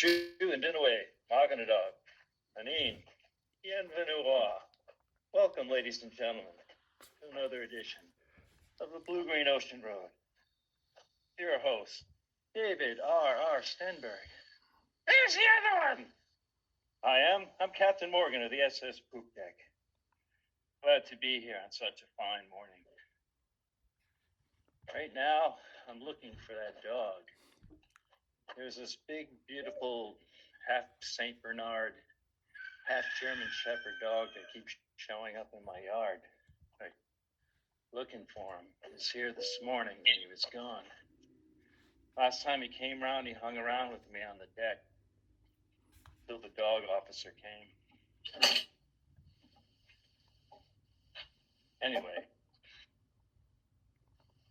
Chew and Dinaway, Maganadog, Anin, Bienvenue. Welcome, ladies and gentlemen, to another edition of the Blue Green Ocean Road. Your host, David R. Stenberg. There's the other one! I'm Captain Morgan of the SS Poop Deck. Glad to be here on such a fine morning. Right now, I'm looking for that dog. There's this big, beautiful, half St. Bernard, half German Shepherd dog that keeps showing up in my yard. Like, looking for him. He was here this morning and he was gone. Last time he came around, he hung around with me on the deck till the dog officer came. Anyway,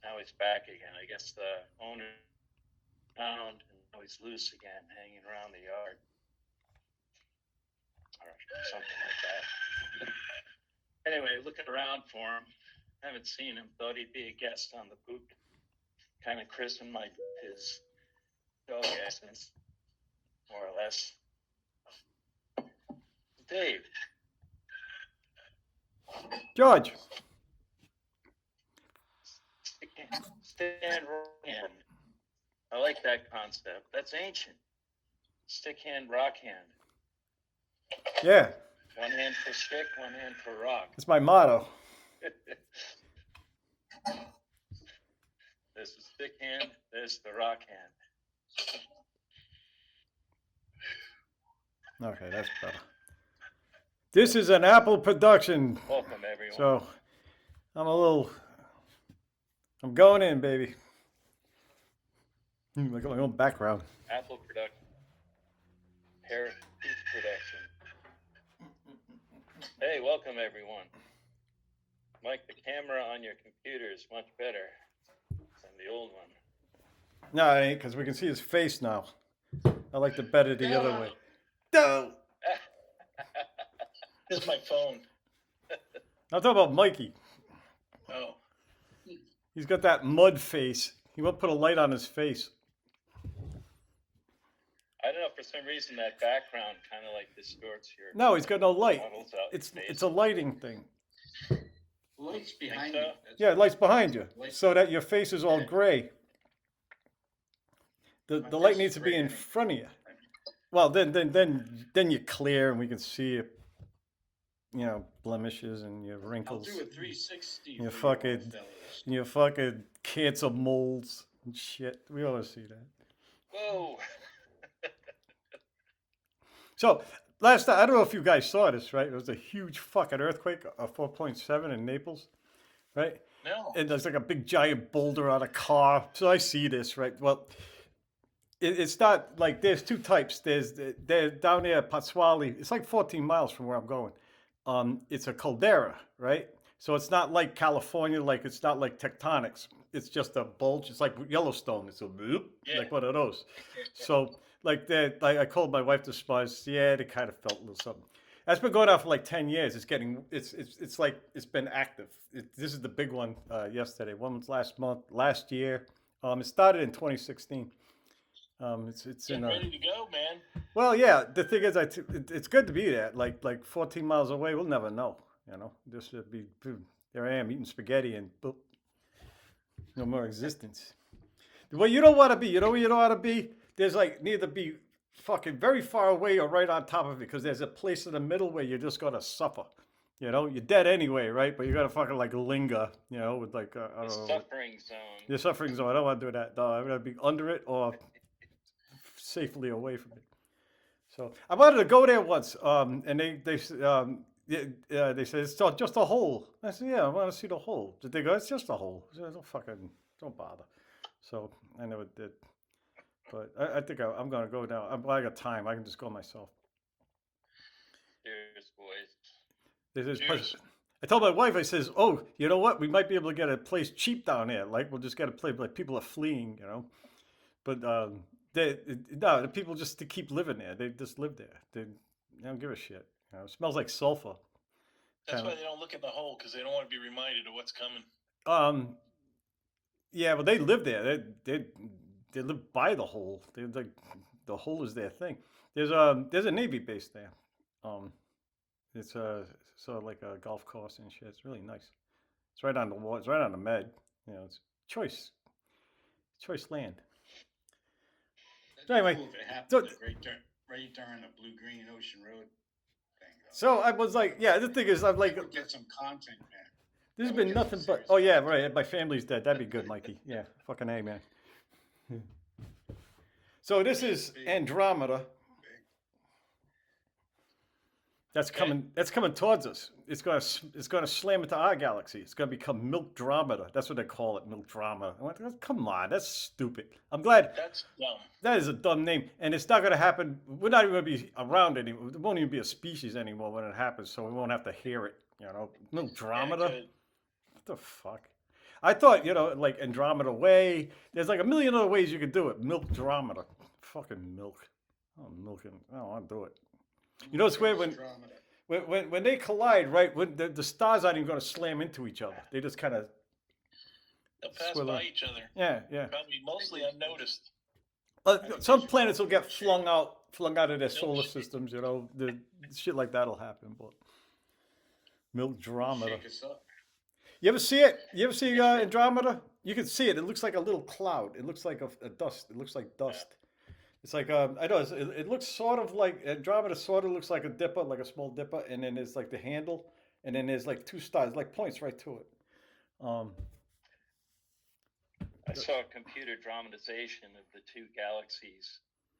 now he's back again. I guess the owner found and now he's loose again, hanging around the yard. Or something like that. Anyway, looking around for him. Haven't seen him. Thought he'd be a guest on the poop. Kind of christened his dog essence, more or less. Dave. George. Stick hand, rock hand. I like that concept. That's ancient. Stick hand, rock hand. Yeah. One hand for stick, one hand for rock. That's my motto. This is stick hand, this the rock hand. Okay, that's better. This is an Apple production. Welcome, everyone. So, I'm going in, baby. Look at my own background. Apple production. Hair production. Hey, welcome, everyone. Mike, the camera on your computer is much better than the old one. No, it ain't, because we can see his face now. I like the better the other way. No! This is my phone. I'm talking about Mikey. Oh. He's got that mud face. He won't put a light on his face. I don't know, for some reason that background kind of like distorts your... No, he's got no light. models out It's face. it's a lighting thing. Light's behind so? you. Yeah, light's behind you, Light- so that your face is all gray. The My light face needs is to be gray in anyway. front of you. Well, then you're clear and we can see your, blemishes and your I'll wrinkles, do a 360 You for fucking- you fellas. and your fucking cancer moles and shit. We always see that. Whoa! So last time, I don't know if you guys saw this, right? It was a huge fucking earthquake, a 4.7 in Naples, right? No. And there's like a big giant boulder on a car. So I see this, right? Well, it's not like there's two types. There's down there at Pozzuoli. It's like 14 miles from where I'm going. It's a caldera, right? So it's not like California, like it's not like tectonics. It's just a bulge. It's like Yellowstone. It's a bloop, Yeah. like one of those. So like that, I called my wife this morning. Yeah, it kind of felt a little something. That's been going on for like 10 years. It's like it's been active. This is the big one yesterday. One was last year. It started in 2016. It's Get in ready to go, man. well, yeah. The thing is, it's good to be there. Like 14 miles away, we'll never know. This should be. There I am eating spaghetti and boop, no more existence. Well, you don't want to be. You know where you don't want to be? There's like neither be fucking very far away or right on top of it, because there's a place in the middle where you're just gonna suffer. You're dead anyway, right? But you gotta fucking like linger, with like I The don't know. suffering zone. The suffering zone. I don't want to do that. No, I'm gonna be under it or safely away from it. So I wanted to go there once, and they said it's just a hole. I said, yeah, I want to see the hole. Did they go? It's just a hole. I said, don't bother. So I never did, but I think I'm gonna go now. I got time. I can just go myself. Cheers, boys. Cheers. I told my wife, I says, oh, you know what? We might be able to get a place cheap down there. Like we'll just get a place. Like people are fleeing, but the people just to keep living there. They just live there. They don't give a shit. It smells like sulfur. That's Kinda. why they don't look at the hole, because they don't want to be reminded of what's coming. Yeah, but they live there. They live by the hole. They like the whole is their thing. There's a Navy base there. It's sort of like a golf course and shit. It's really nice. It's right on the wall. It's right on the med. You know, it's choice land. That'd be Anyway, cool if it happened so- right during the Blue Green Ocean Road thing. though. So I was like, yeah. The thing is, I'm like, We'll get some content, man. there's that been would get nothing some but. serious Oh yeah, right. My family's dead. That'd be good, Mikey. Yeah, fucking A, man. So this is Andromeda. That's coming. That's coming towards us. It's gonna slam into our galaxy. It's gonna become Milkdromeda. That's what they call it, Milkdromeda. I went, come on, that's stupid. I'm glad That's dumb. that is a dumb name, and it's not gonna happen. We're not even gonna be around anymore. There won't even be a species anymore when it happens, so we won't have to hear it. You know, Milkdromeda. Yeah, What the fuck? I thought, like Andromeda Way. There's like a million other ways you could do it. Milkdromeda. Fucking milk. Oh, milking. I don't want to do it. You know, it's weird when they collide, right? When the stars aren't even going to slam into each other. They just kind of, they'll pass Swirl by up. each other. yeah, yeah. Probably mostly unnoticed. Some planets will get flung out of their solar systems. You know, the shit like that'll happen. But Milkdromeda. Shake us up. You ever see it? You ever see Andromeda? You can see it. It looks like a little cloud. It looks like a dust. It looks like dust. It's like I know it looks sort of like Andromeda. Sort of looks like a dipper, like a small dipper, and then there's like the handle, and then there's like two stars, like points right to it. I saw a computer dramatization of the two galaxies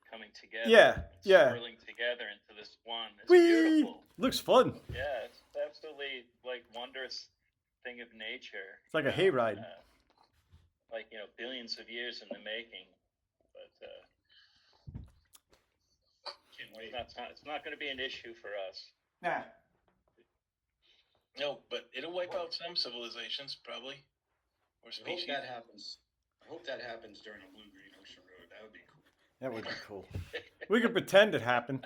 coming together. Yeah, yeah. Swirling together into this one. It's Whee! beautiful. Looks fun. Yeah, it's absolutely like wondrous thing of nature. It's like a you know, hayride. Like billions of years in the making, but Can't wait. it's not going to be an issue for us. Nah. No, but it'll wipe out some civilizations, probably. Or I hope species. that happens. I hope that happens during the Blue Green Ocean Road. That would be cool. That would be cool. We could pretend it happened.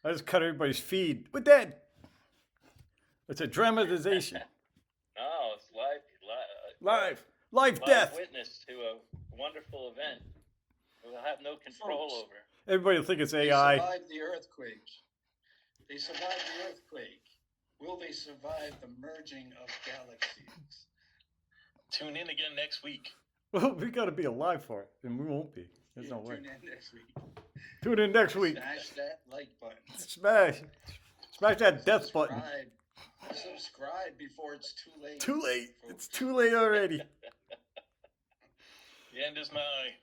I just cut everybody's feed. We're dead. It's a dramatization. No, it's Live death. witness to a wonderful event. We'll have no control Folks. over. Everybody will think it's They AI. survived the earthquake. They survived the earthquake. Will they survive the merging of galaxies? Tune in again next week. Well, we got to be alive for it, and we won't be. There's no way. Tune in next week. Tune in next week. Smash that like button. Smash that death button. Subscribe before it's too late. Too late. folks. It's too late already. The end is nigh.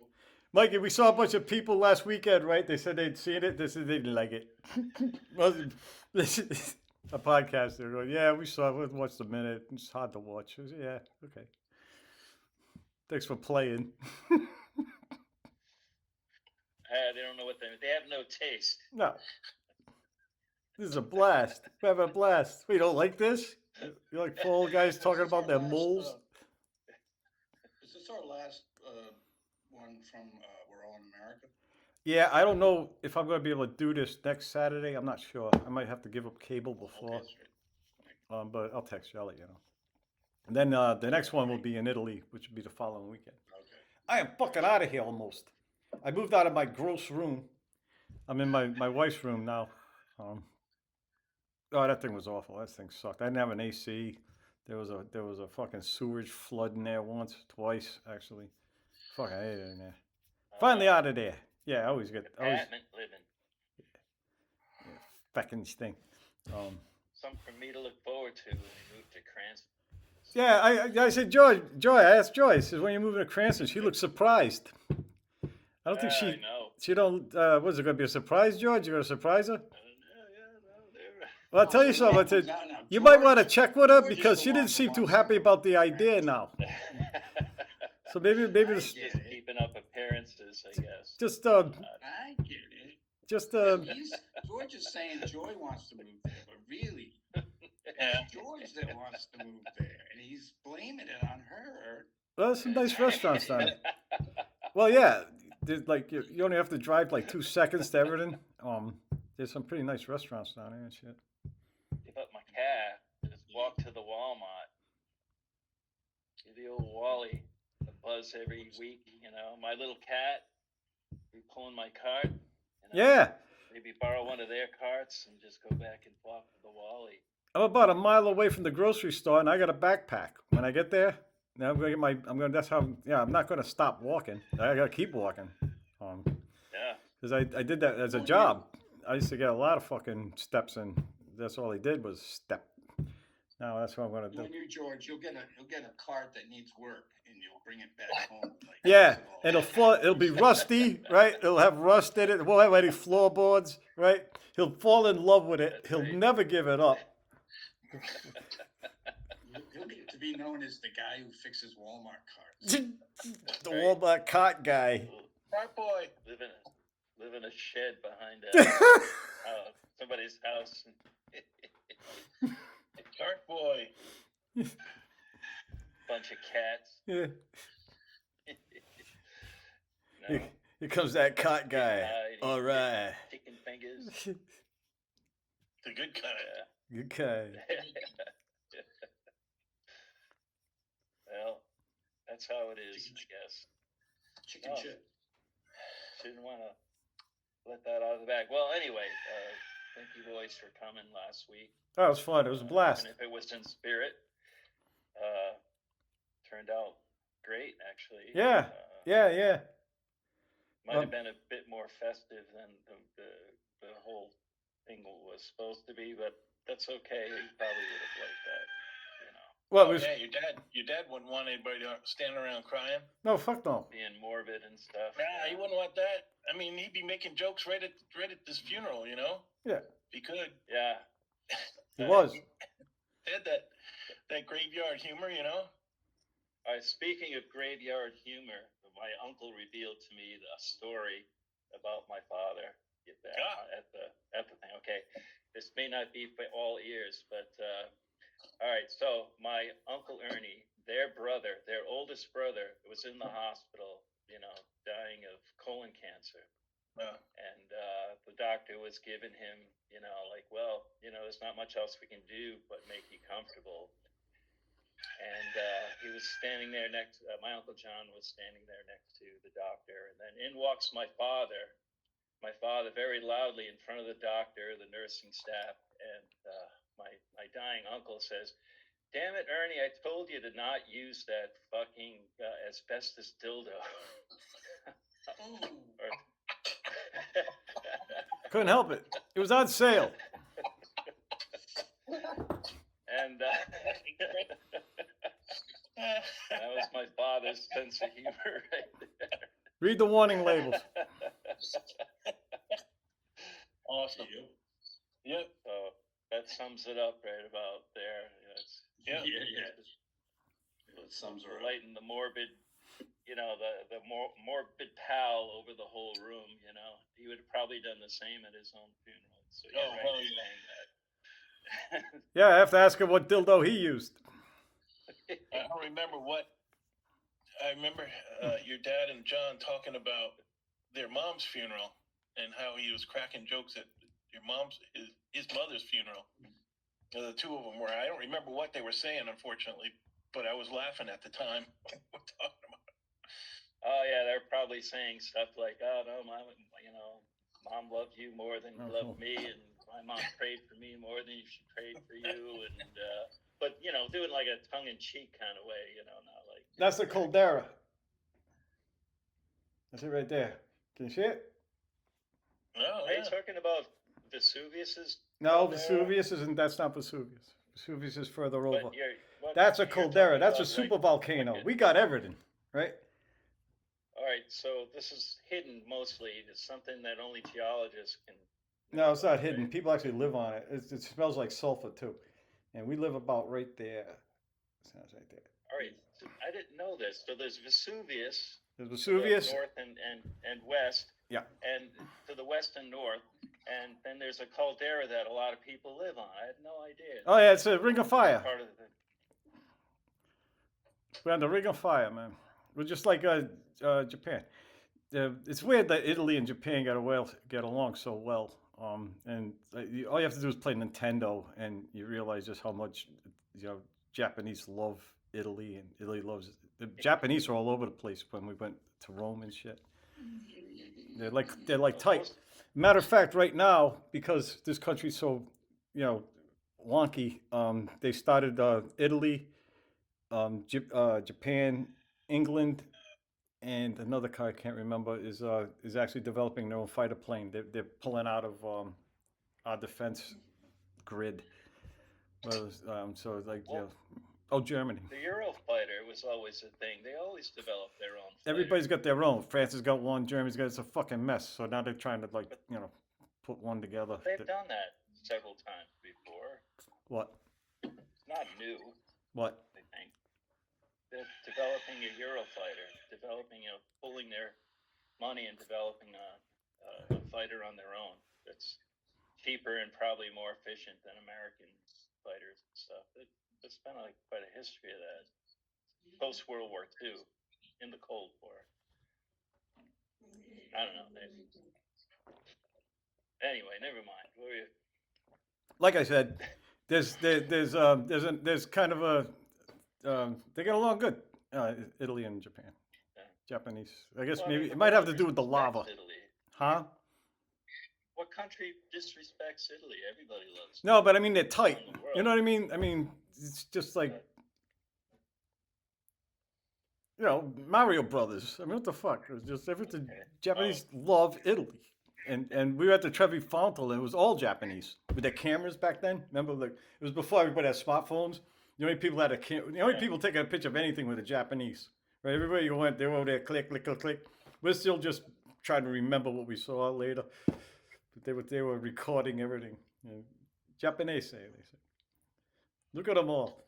Mikey, we saw a bunch of people last weekend, right? They said they'd seen it. They said they didn't like it. Well, this is a podcast. They're going, yeah, we saw it. We watched a minute. It's hard to watch. I said, yeah, okay. Thanks for playing. They don't know what they have no taste. No. This is a blast. We're having a blast. We don't like this? You like four old guys talking about their moles? Is this our last one from We're All in America? Yeah, I don't know if I'm going to be able to do this next Saturday. I'm not sure. I might have to give up cable before. Okay, that's right. But I'll text you. I'll let you know. And then the next one will be in Italy, which will be the following weekend. Okay. I am fucking out of here almost. I moved out of my gross room. I'm in my wife's room now. Oh, that thing was awful. That thing sucked. I didn't have an AC. There was a fucking sewage flood in there twice actually. Fucking hated it in there. Finally out of there. Yeah, I always get Apartment living. fucking thing. Something for me to look forward to when we move to Cranston. Yeah, I said, Joy, I asked Joy, I said, when you moving to Cranston, she looked surprised. I don't think I know. she don't, was it going to be a surprise, George? You going to surprise her? No, Well, I'll tell you something. I said, Now, you might George- want to check with her George is because the she one didn't who seem too wants happy to- about the idea now. So maybe I this, get Just it. keeping up appearances, I guess. just, I get it. George is saying Joy wants to move there, but really, Yeah. it's George that wants to move there, and he's blaming it on her. well, there's some nice restaurants down there. Well, yeah, there's like, you only have to drive like 2 seconds to everything. There's some pretty nice restaurants down there and shit. Give up my cat. Just walk to the Walmart. Give the old Wally a buzz every week. My little cat be pulling my cart. Yeah. Maybe borrow one of their carts and just go back and walk to the Wally. I'm about a mile away from the grocery store, and I got a backpack. When I get there, now I'm gonna get my. I'm gonna. That's how. Yeah, I'm not gonna stop walking. I gotta keep walking. Yeah. Because I did that as a job. I used to get a lot of fucking steps in. That's all he did was step. Now that's what I'm gonna do. When you, George, you'll get a cart that needs work, and you'll bring it back home. Like, Yeah, fix it all. it'll be rusty, right? It'll have rust in it. It won't have any floorboards, right? He'll fall in love with it. That's He'll right. never give it up. He'll get to be known as the guy who fixes Walmart carts. The Walmart cart guy. Cart boy. Live in a shed behind somebody's house. Cart boy. Bunch of cats. Yeah. No, Here comes that cart guy. All right. chicken fingers. The good kind. Yeah. Good guy. Well, that's how it is, I guess. Chicken Oh. shit. Didn't want to let that out of the bag. Well, anyway, thank you boys for coming last week. That was fun. It was a blast. And if it was in spirit, turned out great, actually. Yeah. Yeah. Might have been a bit more festive than the whole thing was supposed to be, but that's okay. He probably would have liked that, you know, Well, it Oh, was yeah, your dad wouldn't want anybody to stand around crying. no fuck no. being morbid and stuff. Nah, he wouldn't want that. I mean, he'd be making jokes right at this funeral, you know? Yeah, If he could. Yeah. he was. They had that graveyard humor, you know? All right, speaking of graveyard humor, my uncle revealed to me a story about my father. Get that at the thing. Okay, this may not be for all ears, but all right. So my uncle Ernie, their oldest brother, was in the hospital, you know, dying of colon cancer. And the doctor was giving him, you know, like, well, you know, there's not much else we can do but make you comfortable. And he was standing there my Uncle John was standing there next to the doctor. And then in walks my father very loudly in front of the doctor, the nursing staff. And my dying uncle says, "Damn it, Ernie, I told you to not use that fucking asbestos dildo." Couldn't help it. It was on sale. And that was my father's sense of humor right there. Read the warning labels. Awesome. Yep. So that sums it up right about there. You know, Yeah. It sums her up. lighten the morbid, you know, the morbid pal over the whole room. You know, he would have probably done the same at his own funeral. So you're right hell in yeah. saying that. Yeah, I have to ask him what dildo he used. I don't remember what. I remember your dad and John talking about their mom's funeral and how he was cracking jokes at his mother's funeral. The two of them were. I don't remember what they were saying, unfortunately, but I was laughing at the time. We're talking about. Oh yeah, they're probably saying stuff like, "Oh no, mom, you know, mom loved you more than you loved me, and my mom prayed for me more than she prayed for you," and but you know, doing like a tongue-in-cheek kind of way, you know, not like. That's the Caldera. That's it right there. Can you see it? Oh, Are you yeah. talking about Vesuvius's? No, Caldera? Vesuvius isn't. That's not Vesuvius. Vesuvius is further over. But That's a you're caldera. talking That's a about, like, super volcano. like We got everything, right? All right, so this is hidden mostly. It's something that only geologists can. No, it's not right? hidden. People actually live on it. It smells like sulfur too, and we live about right there. Sounds right there. All right, so I didn't know this. So there's Vesuvius. There's to the Vesuvius. north and west. Yeah. And to the west and north, and then there's a caldera that a lot of people live on. I had no idea. Oh yeah, it's a ring of fire. Part of the. We're on the ring of fire, man. We're just like Japan. It's weird that Italy and Japan get along so well. And all you have to do is play Nintendo, and you realize just how much Japanese love Italy, and Italy loves the Japanese are all over the place when we went to Rome and shit. They're like tight. Most- Matter of fact, right now, because this country's so, wonky, they started Italy, Japan, England, and another car I can't remember is actually developing their own fighter plane. They're pulling out of our defense grid. So it's like, Germany. The Eurofighter was always a thing. They always developed their own. Fighter. Everybody's got their own. France has got one. Germany's got. It's a fucking mess. So now they're trying to put one together. They've done that several times before. What? It's not new. What? I think they're developing a Eurofighter, pulling their money and developing a fighter on their own. That's cheaper and probably more efficient than American fighters and stuff. It's been quite a history of that. Post World War II, in the Cold War. I don't know. Anyway, never mind. What were you? Like I said, there's kind of a they get along good. Italy and Japan, Japanese. I guess Well, maybe it might have to do with the lava, Italy. huh? What country disrespects Italy? Everybody loves. No, but I mean they're tight. In the world. You know what I mean? I mean it's just like Mario Brothers. I mean what the fuck? It was just everything. Japanese love Italy. And we were at the Trevi Fountain, and it was all Japanese with their cameras back then. Remember, it was before everybody had smartphones. The only people had the only people taking a picture of anything were the Japanese. Right? Everywhere you went, they were over there, click, click, click, click. We're still just trying to remember what we saw later. But they were recording everything. Japanese, they say. Look at them all.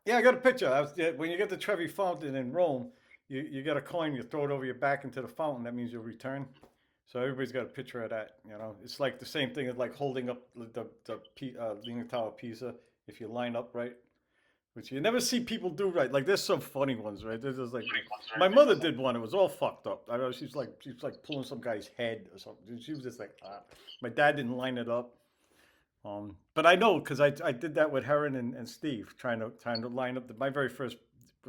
Yeah, I got a picture. When you get the Trevi Fountain in Rome, you get a coin, you throw it over your back into the fountain. That means you'll return. So everybody's got a picture of that, It's like the same thing as like holding up the Leaning Tower of Pisa if you line up right, which you never see people do right. Like there's some funny ones, right? There's like my mother did one. It was all fucked up. I know she's like pulling some guy's head or something. She was just like, My dad didn't line it up. But I know because I did that with Heron and Steve trying to line up. My very first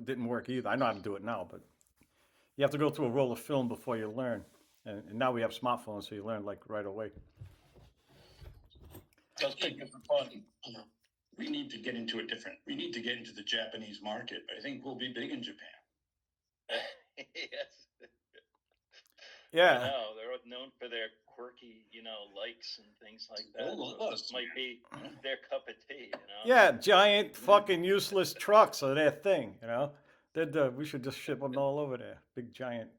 didn't work either. I know how to do it now, but you have to go through a roll of film before you learn. And now we have smartphones, so you learn like right away. Those pictures are fun. We need to get into the Japanese market. I think we'll be big in Japan. Yes. Yeah. No, they're known for their quirky, likes and things like that. They'll love So us. it might be their cup of tea, Yeah, giant fucking useless trucks are their thing, we should just ship them all over there. Big giant.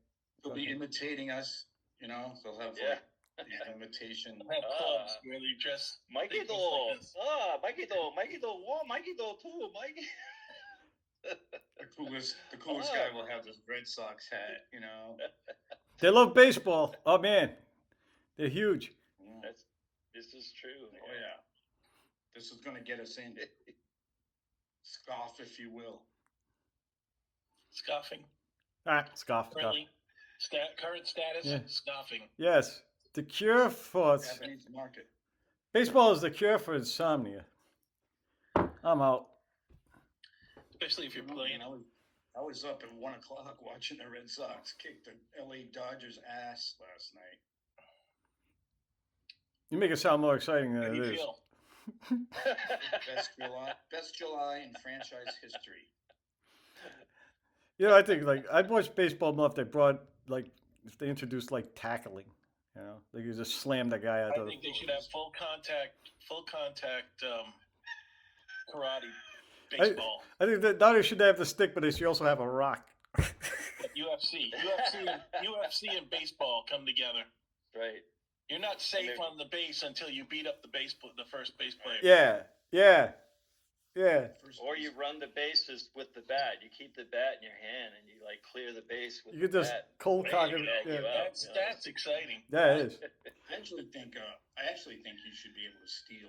They'll be imitating us. They'll have Yeah. the imitation. Have clubs where they dress. Mikey things do. like this. Mikey do too, Mikey. The coolest guy will have this Red Sox hat. They love baseball. Oh man, they're huge. This is true. Oh yeah, this is gonna get us in. Scoff, if you will. Scoffing. Scoff. Currently, current status, Yeah. scoffing. Yes, the cure for Japanese market. baseball is the cure for insomnia. I'm out. Especially if you're playing. I was up at 1 o'clock watching the Red Sox kick the LA Dodgers ass last night. You make it sound more exciting How than do it you is. feel? Best July in franchise history. I think I'd watch baseball more if they introduced tackling. They could just slam the guy out I of think they should have full contact karate baseball. I think that not only should they have the stick, but they should also have a rock. UFC and baseball come together. Right. You're not safe on the base until you beat up the first base player. Yeah. Or you run the bases with the bat. You keep the bat in your hand and you clear the base with You the could just bat. cold cock it. Yeah, Yeah. That's exciting. Yeah, it is. I actually think you should be able to steal.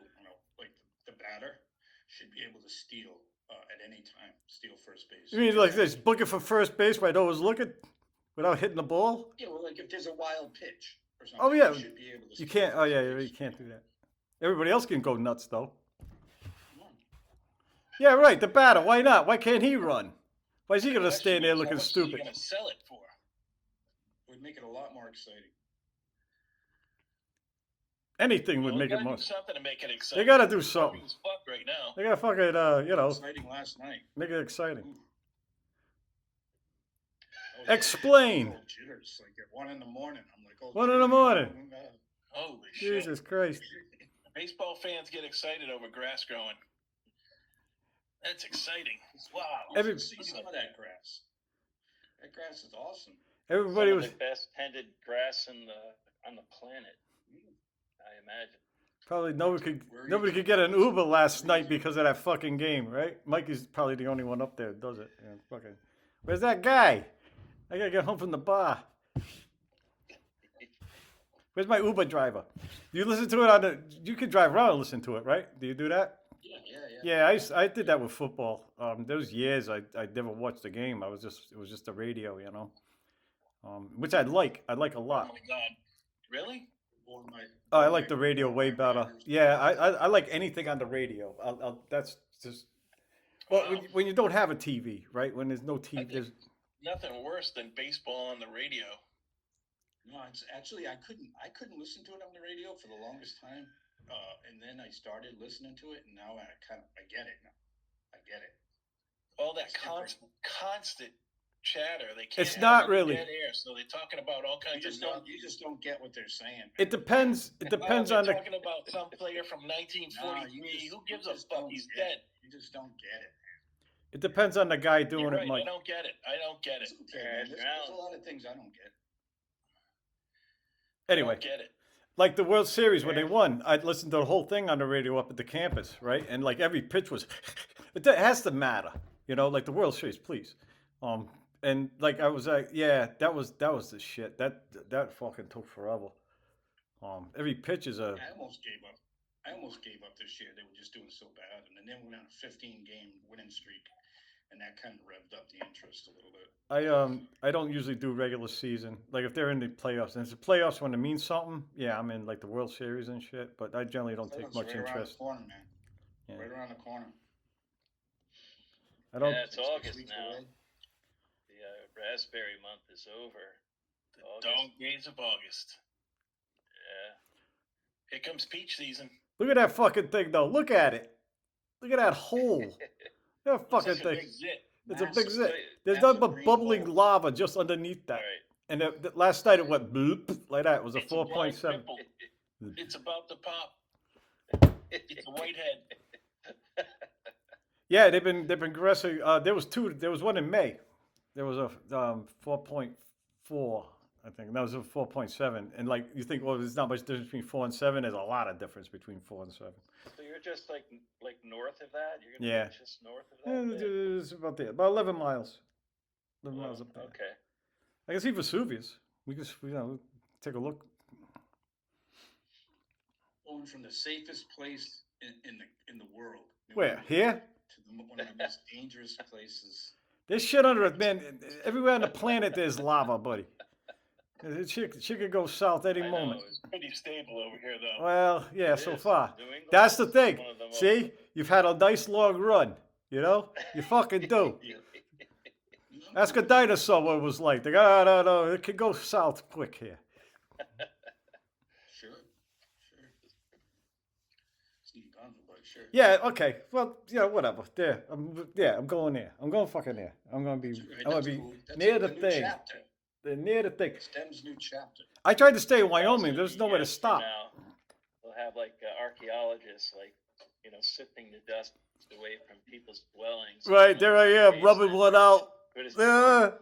The batter should be able to steal at any time. Steal first base. You mean like this, booking for first base right always looking without hitting the ball? Yeah, well, if there's a wild pitch or something. Oh, yeah. You should be able to. You steal can't. Oh first yeah, base. you can't do that. Everybody else can go nuts though. Come on. Yeah, right. The batter. Why not? Why can't he run? Why is he gonna Question stand there is, looking how much are you stupid? gonna sell it for? would make it a lot more exciting. Anything would Well, make they it gotta more. do something to make it exciting. They gotta do It's something. boring as fuck right now. They gotta fucking, you know, Exciting last night. make it exciting. Ooh. I was Explain. little jitters, like at 1 a.m. I'm like, oh, 1 a.m. Holy shit! Jesus Christ. Baseball fans get excited over grass growing. That's exciting. Wow. Every- See some of that grass. That grass is awesome. Everybody Some was of the best tended grass on the planet, I imagine. probably nobody Where are you could from? get an Uber last night because of that fucking game, right? Mike is probably the only one up there that does it. Yeah, fucking. Where's that guy? I gotta get home from the bar. Where's my Uber driver? Do you listen to it on the? You can drive around and listen to it, right? Do you do that? Yeah. Yeah, I did that with football. There was years I never watched the game. It was just the radio, you know. Which I'd like a Oh lot. my god. Really? Or my- Oh, I or like my- the radio or way my better. Raiders. Yeah, I like anything on the radio. That's just. Well, Wow. when you don't have a TV, right? When there's no I TV, think there's nothing worse than baseball on the radio. No, it's actually I couldn't listen to it on the radio for the longest time, and then I started listening to it, and now I get it now. I get it. All that It's different. constant chatter. They can't. It's have not any really. dead air, so they're talking about all kinds of nonsense. You just don't get what they're saying. it depends. It depends they're on the. talking about some player from 1943. Nah, you Who just- gives you a just fuck? don't He's get dead. You just don't get it. It depends on the guy You're doing right. it, Mike. I don't get it. I don't get it. It's okay, man. There's a lot of things I don't get. I Anyway, don't get it. like the World Series when they won, I'd listen to the whole thing on the radio up at the campus, right? And like every pitch was, it has to matter, you know, like the World Series, please. And like I was like, yeah, that was the shit. That fucking took forever. Every pitch is a. I almost gave up. This year. They were just doing so bad, and then they went on a 15-game winning streak, and that kind of revved up the interest a little bit. I don't usually do regular season. Like if they're in the playoffs, and it's the playoffs when it means something. Yeah, I'm in like the World Series and shit. But I generally don't take Playoffs much right around interest. the corner, man. Yeah. Right around the corner. I don't. Yeah, it's 6 August weeks now. away. The raspberry month is over. The August. dog days of August. Yeah. Here comes peach season. Look at that fucking thing, though. Look at it. Look at that hole. That fucking It's like a thing. big zit. It's a big Massive zit. thing. There's Massive nothing but green bubbling hole. lava just underneath that. All right. And last night it went bloop like that. It was a It's a blind 4.7. pimple. It's about to pop. It's a whitehead. Yeah, they've been aggressive. There was two. There was one in May. There was a 4.4, I think. And that was a 4.7. And like you think, well, there's not much difference between 4 and 7. There's a lot of difference between 4 and 7. So you're just like north of that? You're gonna Yeah. be just north of Yeah, that? bit? it's about there, about 11 miles. 11 Oh, miles up there. okay. I can see Vesuvius. We can, take a look. Going from the safest place in the world. Where? Here? To one of the most dangerous places. There's shit under it, man. Everywhere on the planet there's lava, buddy. She could go south any I know, moment. it's Pretty stable over here, though. Well, yeah, It so is. far. New England That's the is thing. one of the most- See? You've had a nice long run, you know? You fucking do. Ask a dinosaur what it was like. They go, no, it could go south quick here. Sure. Steve Gunn, but sure. Yeah, okay. Well, yeah, whatever. There. I'm going there. I'm going fucking there. I'm gonna be That's right, I'm gonna that's be cool. That's near a the new thing. chapter. Near the thing. STEM's new chapter. I tried to stay in 1,000 Wyoming. There's nowhere to years from stop. now, we'll have like archaeologists, like sifting the dust away from people's dwellings. Right, there I am, rubbing one out. Good as-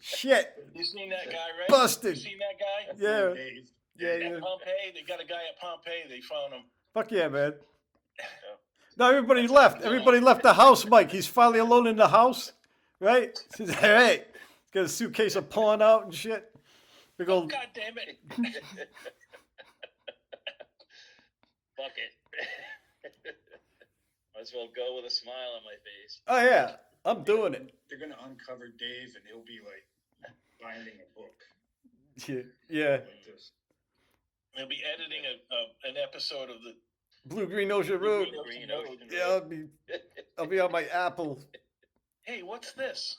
Shit. You seen that guy, right? Busted. You seen that guy? Yeah. Dave. Yeah, At yeah. Pompeii, they got a guy at Pompeii. They found him. Fuck yeah, man. No, everybody left. Everybody left the house, Mike. He's finally alone in the house, right? He's like, hey, got a suitcase of porn out and shit. Big Oh, old. God damn it! Fuck it. Might as well go with a smile on my face. Oh yeah, I'm doing it. They're gonna uncover Dave, and he'll be like binding a book Yeah. like this. They'll be editing an episode of the Blue Green Ocean Road. Green Ocean Yeah, Road. I'll be on my Apple. Hey, what's this?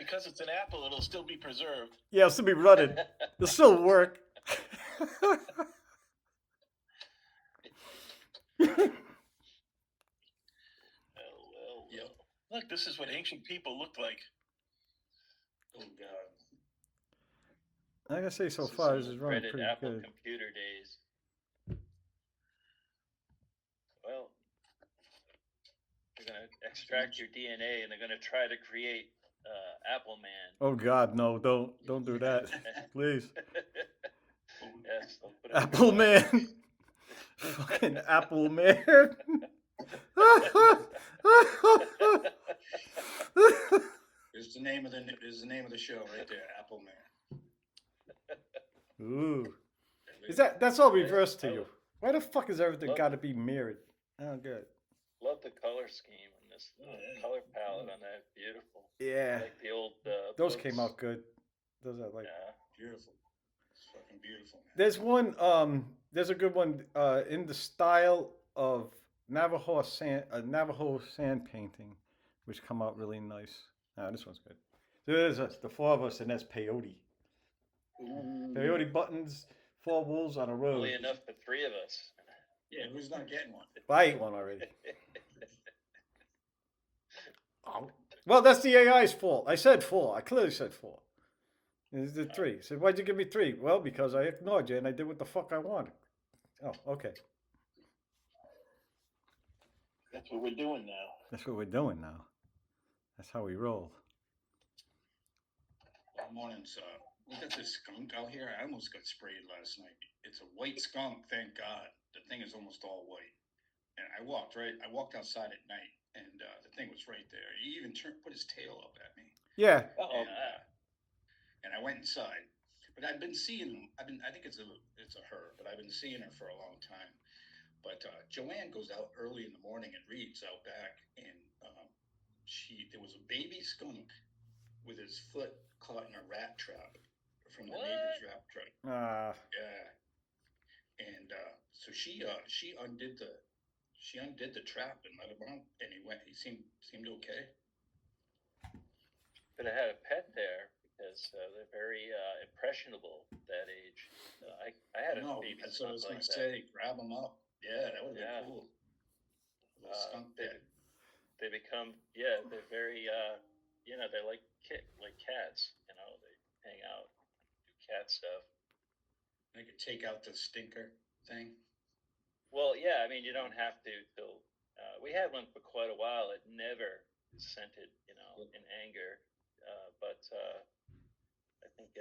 Because it's an apple, it'll still be preserved. Yeah, it'll still be running. It'll still work. Well. Yep. Look, this is what ancient people looked like. Oh God. I gotta say, so This is far, some this is running dreaded pretty Apple good. computer days. Well, they're gonna extract your DNA and they're gonna try to create Apple Man. Oh God, no! Don't do that, please. Yes, they'll put it in Apple your body. Man, fucking Apple Man. Is the name of the show right there, Apple Man. Ooh, that's all reversed to you? Why the fuck is everything Look. got to be mirrored? Oh, good. Love the color scheme on this color palette on that. Beautiful. Yeah, Like the old. those books. came out good. Those are like. Yeah. Beautiful. It's fucking beautiful. Man. There's one. There's a good one. In the style of Navajo sand painting, which come out really nice. This one's good. So there's us, the four of us, and that's peyote. Ooh. Peyote buttons, 4 wolves on a road. Only enough for 3 of us. Yeah, who's not getting one? I ate one already. Well, that's the AI's fault. I said 4. I clearly said 4. It's the 3. I said, why'd you give me 3? Well, because I ignored you and I did what the fuck I wanted. Oh, okay. That's what we're doing now. That's what we're doing now. That's how we roll. Good morning, sir. We got this skunk out here. I almost got sprayed last night. It's a white skunk, thank God. The thing is almost all white. And I walked outside at night, and the thing was right there. He even put his tail up at me. Yeah. Uh-oh. And I went inside. But I've been seeing him. I think it's a her, but I've been seeing her for a long time. But Joanne goes out early in the morning and reads out back, and there was a baby skunk with his foot caught in a rat trap from the neighbor's rat trap. Yeah, and so she undid the trap and let him out, and he seemed okay. Could have had a pet there because they're very impressionable at that age. I had a baby that's what I was skunk gonna like that. say. Grab him up. Yeah, that would have Yeah. been cool. Little skunk pet. They become they're very they're like cats. They hang out, do cat stuff. They could take out the stinker thing. Well, yeah, I mean you don't have to till we had one for quite a while. It never scented, in anger, but I think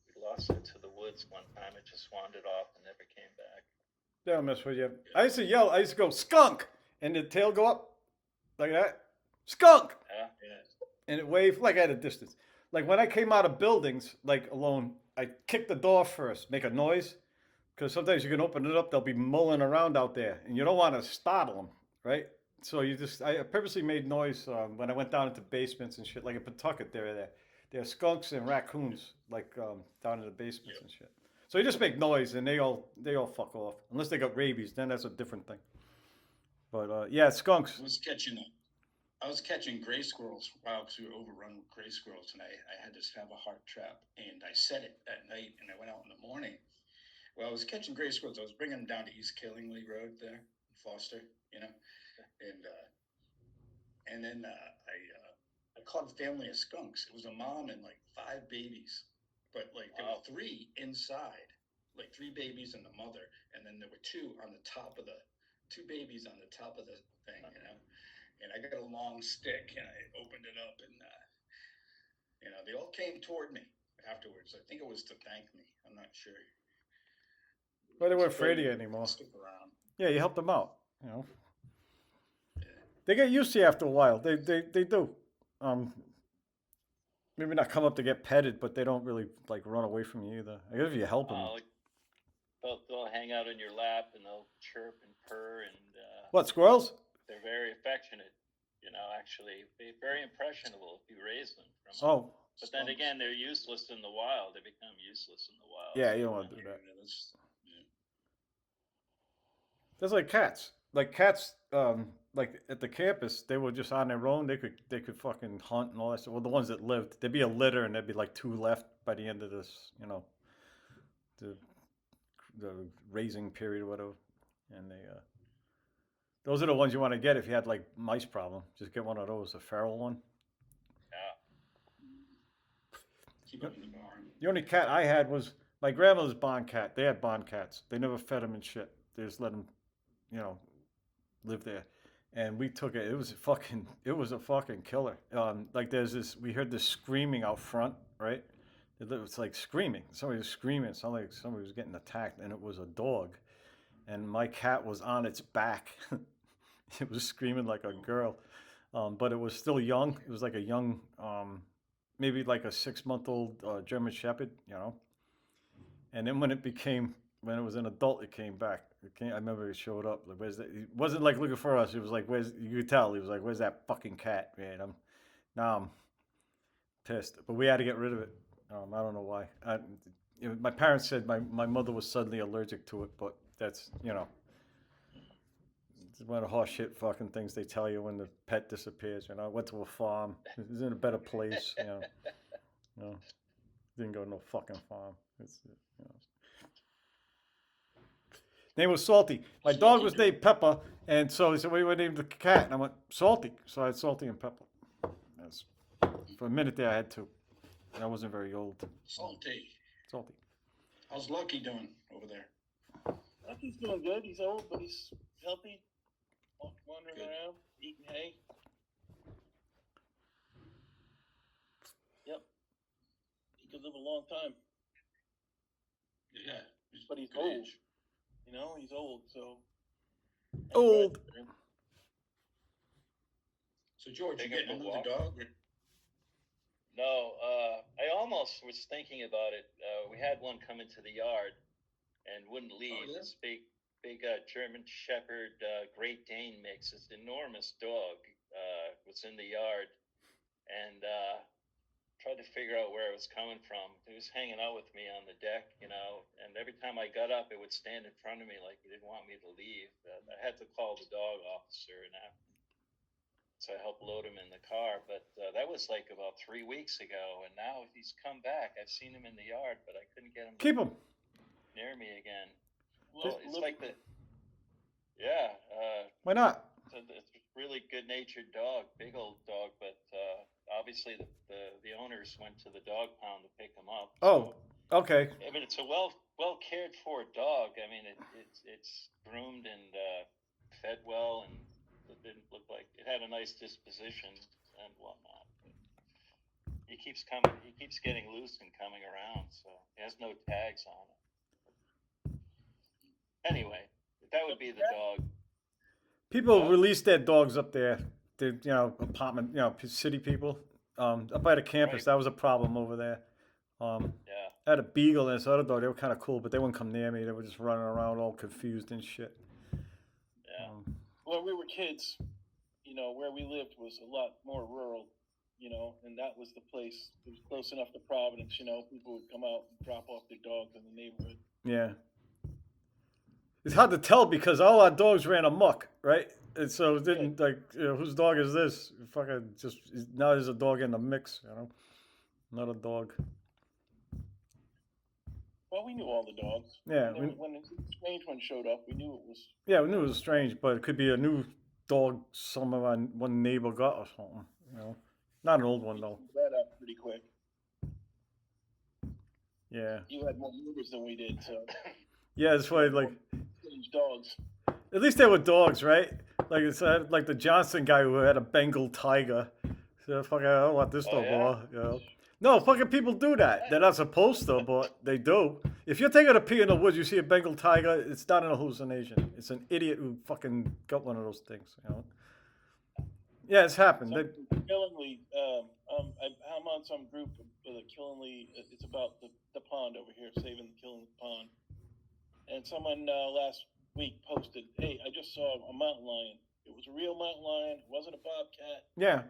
we lost it to the woods one time. It just wandered off and never came back. They don't mess with you. I used to yell. I used to go, skunk! And the tail go up like that. Skunk! Yeah. Yeah. And it waved like at a distance. Like when I came out of buildings, like alone, I kick the door first, make a noise. Because sometimes you can open it up, they'll be mulling around out there. And you don't want to startle them, right? So I purposely made noise when I went down into basements and shit. Like in Pawtucket, there are skunks and raccoons, like down in the basements and shit. So you just make noise and they all fuck off. Unless they got rabies, then that's a different thing. But yeah, skunks. I was catching gray squirrels because we were overrun with gray squirrels, and I had to have a heart trap, and I set it at night, and I went out in the morning. Well, I was catching gray squirrels. I was bringing them down to East Killingly Road there in Foster, and then I caught a family of skunks. It was a mom and like 5 babies, but like there were 3 inside, like 3 babies and the mother, and then there were 2 on the top of 2 babies on the top of the thing, And I got a long stick, and I opened it up, and they all came toward me afterwards. I think it was to thank me. I'm not sure. Well, they weren't afraid of you anymore. Stick around. Yeah, you helped them out. They get used to you after a while. They do. Maybe not come up to get petted, but they don't really like run away from you either. I guess if you help them. They'll hang out in your lap and they'll chirp and purr and. What, squirrels? They're very affectionate. Actually, they're very impressionable if you raise them. But then again, they're useless in the wild. They become useless in the wild. Yeah, you don't want to do that. That's like cats. like cats, like at the campus, they were just on their own. They could fucking hunt and all that stuff. Well, the ones that lived, there'd be a litter, and there'd be like two left by the end of this, the the raising period or whatever. And those are the ones you want to get if you had like mice problem. Just get one of those, a feral one. Yeah. Keep them in the barn. The only cat I had was my grandmother's barn cat. They had barn cats. They never fed them and shit. They just let them, you know, live there. And we took it. It was a fucking killer. Like there's this, we heard this screaming out front, right? It was like screaming. Somebody was screaming. It sounded like somebody was getting attacked, and it was a dog. And my cat was on its back. It was screaming like a girl, but it was still young. It was like a young, maybe like a 6-month-old German Shepherd, And then when it was an adult, it came back. I remember it showed up. Like, where's that? It wasn't like looking for us. It was like, you could tell. He was like, where's that fucking cat, man? Now I'm pissed. But we had to get rid of it. I don't know why. My parents said my mother was suddenly allergic to it, but that's, it's one of the horse shit fucking things they tell you when the pet disappears. I went to a farm. It was in a better place, Didn't go to no fucking farm. Name was Salty. My dog was named Pepper, and so he said, "What do you name the cat?" And I went, "Salty." So I had Salty and Pepper. For a minute there, I had two. And I wasn't very old. Salty. Salty. How's Lucky doing over there? Lucky's doing good. He's old, but he's healthy. Wandering Good. around, eating hay. Yep. He could live a long time, Yeah. but he's good old. age. He's old, so. Old. So George, you Take him getting for a another walk. dog? Or- No, I almost was thinking about it. We had one come into the yard and wouldn't leave. Oh, yeah? This big German Shepherd Great Dane mix. It's an enormous dog. Was in the yard and tried to figure out where it was coming from. It was hanging out with me on the deck, and every time I got up, it would stand in front of me like it didn't want me to leave. I had to call the dog officer and so I helped load him in the car. But that was like about 3 weeks ago, and now he's come back. I've seen him in the yard, but I couldn't get him Keep him. near me again. Well, It's like yeah. Why not? It's a really good-natured dog, big old dog, but obviously the owners went to the dog pound to pick him up. Oh, okay. I mean, it's a well cared for dog. I mean, it's groomed and fed well, and it didn't look like it had a nice disposition and whatnot. He keeps getting loose and coming around, so he has no tags on it. Anyway, that would be the dog. People release their dogs up there. The apartment, city people. Up by the campus, Right. that was a problem over there. Yeah. I had a beagle and this other dog. They were kind of cool, but they wouldn't come near me. They were just running around all confused and shit. Yeah. when we were kids, where we lived was a lot more rural, and that was the place. It was close enough to Providence, people would come out and drop off their dogs in the neighborhood. Yeah. It's hard to tell because all our dogs ran amok, right? And so it didn't whose dog is this? Fucking just now there's a dog in the mix, not a dog. Well, we knew all the dogs. Yeah, When the strange one showed up, we knew it was. yeah, we knew it was strange, but it could be a new dog one neighbor got or something, Not an old one though. That up pretty quick. Yeah. You had more neighbors than we did, so. Yeah, that's why Strange dogs. at least they were dogs, right? Like it's like the Johnson guy who had a Bengal tiger. So fucking I don't want this Oh, dog, yeah? No, fucking people do that. They're not supposed to, but they do. If you're taking a pee in the woods, you see a Bengal tiger, it's not an hallucination. It's an idiot who fucking got one of those things, Yeah, it's happened. Killingly, I'm on some group of the Killingly. It's about the pond over here, saving the Killingly pond. And someone last week posted, "Hey, I just saw a mountain lion. It was a real mountain lion. It wasn't a bobcat. Yeah.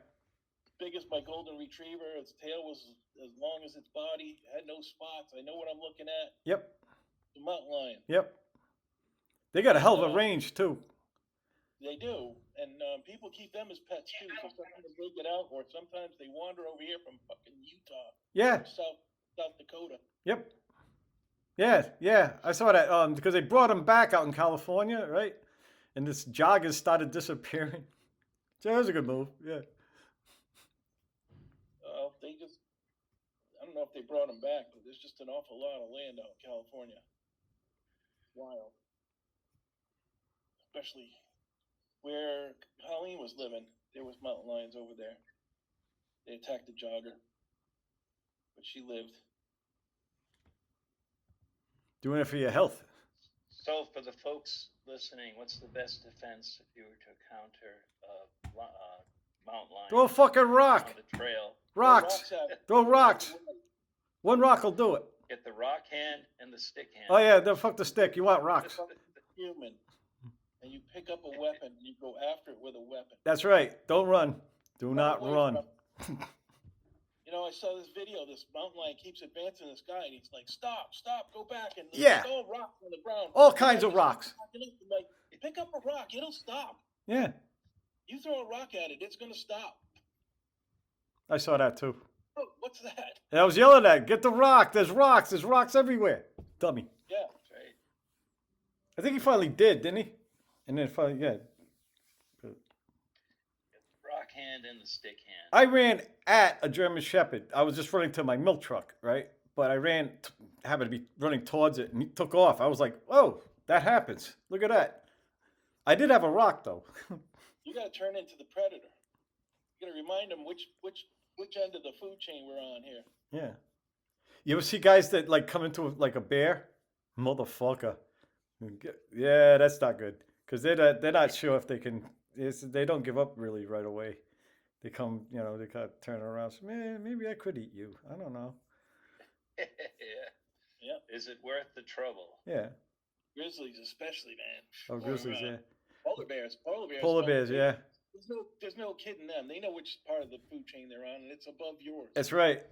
Big as my golden retriever. Its tail was as long as its body. It had no spots. I know what I'm looking at. Yep. The mountain lion." Yep. They got a hell of a range too. They do, and people keep them as pets too. So sometimes they get out, or sometimes they wander over here from fucking Utah, Yeah. South Dakota. Yep. Yeah, yeah. I saw that because they brought him back out in California, right? And this jogger started disappearing. So that was a good move. Yeah. They just, I don't know if they brought him back, but there's just an awful lot of land out in California. Wild. Especially where Colleen was living, there was mountain lions over there. They attacked the jogger, but she lived. Doing it for your health. So, for the folks listening, what's the best defense if you were to encounter a mountain lion Throw a fucking rock. on the trail? Rocks. Throw rocks. One rock will do it. Get the rock hand and the stick hand. Oh yeah, then fuck the stick. You want rocks. Human, and you pick up a weapon and you go after it with a weapon. That's right. Don't run. Do not away run. You know, I saw this video. This mountain lion keeps advancing this guy, and he's like, "Stop, go back!" And Yeah. there's all rocks on the ground. All kinds of rocks. Like, pick up a rock, it'll stop. Yeah, You throw a rock at it, it's gonna stop. I saw that too. Oh, what's that? And I was yelling at, get the rock. There's rocks. There's rocks everywhere. Dummy. Yeah. That's right. I think he finally did, didn't he? And then finally, yeah. Get the rock hand and the stick hand. I ran at a German Shepherd. I was just running to my milk truck, right? But I happened to be running towards it, and he took off. I was like, oh, that happens. Look at that. I did have a rock, though. You gotta turn into the predator. You gotta remind them which end of the food chain we're on here. Yeah. You ever see guys that like come into like a bear? Motherfucker. Yeah, that's not good. Because they're not sure if they can. They don't give up really right away. They come, they kind of turn around. So, man, maybe I could eat you. I don't know. Yeah. Yeah. Is it worth the trouble? Yeah. Grizzlies, especially, man. Oh, grizzlies, yeah. Polar bears. Polar bears, yeah. There's no kidding them. They know which part of the food chain they're on, and it's above yours. That's right.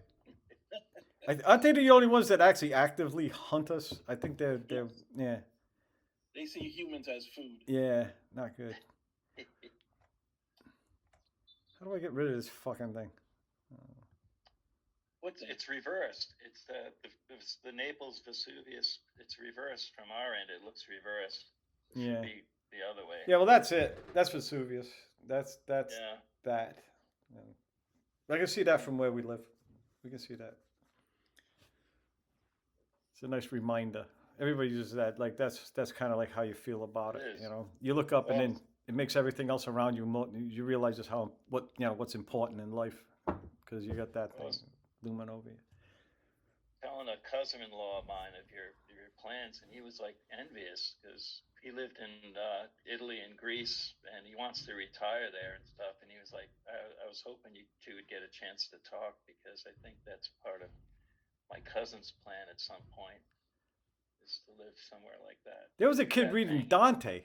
Aren't they the only ones that actually actively hunt us? I think they're yeah. They see humans as food. Yeah, not good. How do I get rid of this fucking thing? It's reversed. It's the Naples Vesuvius. It's reversed from our end. It looks reversed. It Yeah. should be the other way. Yeah, well, that's it. That's Vesuvius. That's Yeah. that. Yeah. I can see that from where we live. We can see that. It's a nice reminder. Everybody uses that. Like that's kind of like how you feel about it. It is. You look up and Well- then it makes everything else around you more. You realize just what's important in life because you got that thing Well, looming over you. Telling a cousin-in-law of mine of your plans, and he was like envious because he lived in Italy and Greece, and he wants to retire there and stuff. And he was like, I was hoping you two would get a chance to talk because I think that's part of my cousin's plan at some point is to live somewhere like that. There was a kid That reading thing. Dante.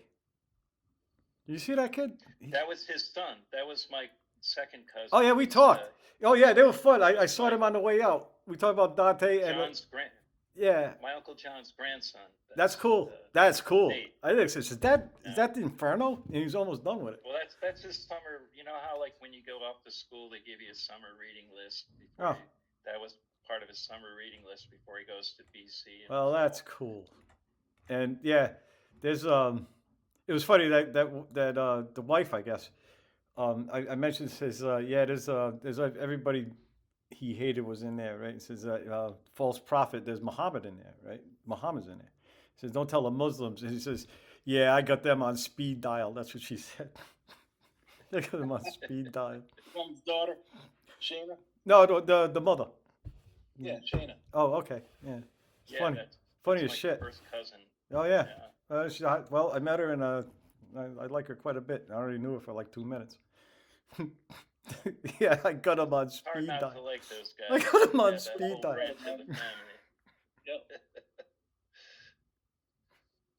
You see that kid? That was his son. That was my second cousin. Oh yeah, we He's, talked. Oh yeah, they were fun. I saw them on the way out. We talked about Dante and yeah. My Uncle John's grandson. That's cool. That's cool. Nate. I think is that the Inferno? And he's almost done with it. Well, that's his summer. You know how like when you go off to school, they give you a summer reading list. Oh. That was part of his summer reading list before he goes to BC. Well, that's cool. And yeah, there's it was funny that the wife, I guess, I mentioned says there's everybody he hated was in there, right? It says false prophet. There's Muhammad in there, right? Muhammad's in there. He says don't tell the Muslims. And he says, yeah, I got them on speed dial. That's what she said. I got them on speed dial. Mom's daughter, Shayna. No, the mother. Yeah, Shayna. Oh, okay, yeah. It's Yeah, funny, that's funny my as shit. First cousin. Oh yeah. Yeah. Well, I met her and I like her quite a bit. I already knew her for like 2 minutes. Yeah, I got him on It's hard speed not to dial. like those guys. I got him on that speed whole dial. branch of the family. Yep.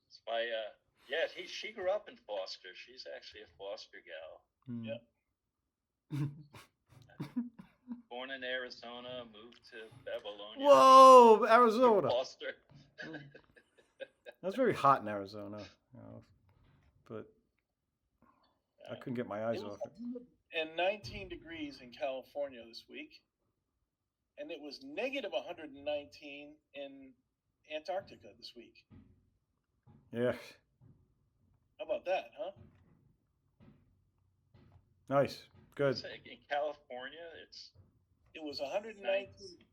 It's my she grew up in Foster. She's actually a Foster gal. Hmm. Born in Arizona, moved to Babylonia. Whoa, Arizona. Foster. That's very hot in Arizona, but I couldn't get my eyes It was off it. 119 degrees in California this week, and it was negative 119 in Antarctica this week. Yeah, How about that, huh? nice, good. So in California, It was 119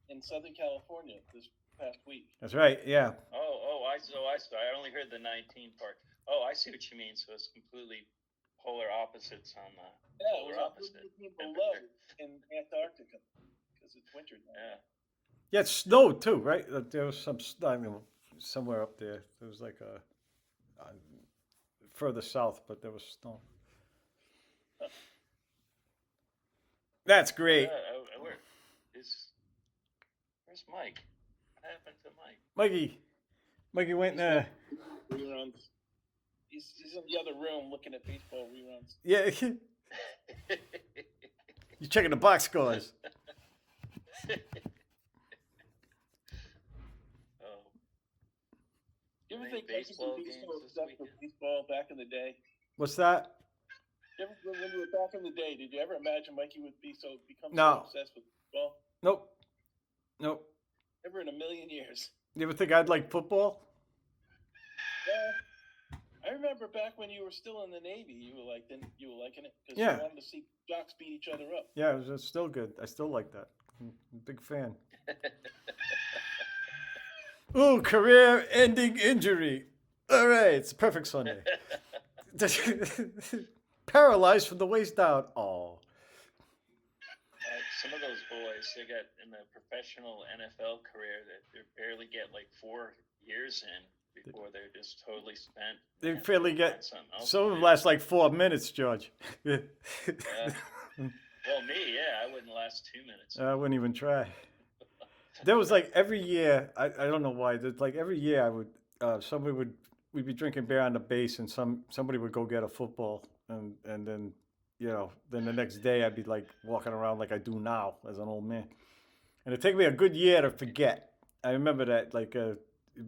in Southern California this past week. That's right. Yeah, I saw. I only heard the 19 part. Oh, I see what you mean. So it's completely polar opposites on the Yeah, it was polar opposite. 119 below in Antarctica because it's winter now. Yeah. yeah. It snowed too, right? There was some. I mean, somewhere up there. There was like a further south, but there was snow. That's great, Where's Mike? What happened to Mike? Mikey. Mikey went. Reruns. He's in the other room looking at baseball reruns. Yeah, you checking the box scores. Oh, You ever Any think Mikey baseball would be games so this obsessed with weekend? baseball back in the day? What's that? When you were back in the day, did you ever imagine Mikey would become No. so obsessed with baseball? Nope. Nope. Never in a million years. You ever think I'd like football? Yeah. I remember back when you were still in the Navy, you were liking it because Yeah. you wanted to see jocks beat each other up. Yeah, it's still good. I still like that. I'm a big fan. Ooh, career-ending injury. All right, it's a perfect Sunday. Paralyzed from the waist down. Oh, Some of those boys, they got in the professional NFL career that they barely get like 4 years in before they're just totally spent. they and fairly find get. something else Some to of them do. last like 4 minutes, George. Well, me, yeah, I wouldn't last 2 minutes. I wouldn't even try. There was like every year. I don't know why. Like every year, I would. We'd be drinking beer on the base, and somebody would go get a football, and then then the next day I'd be like walking around like I do now as an old man, and it'd take me a good year to forget. I remember that like it'd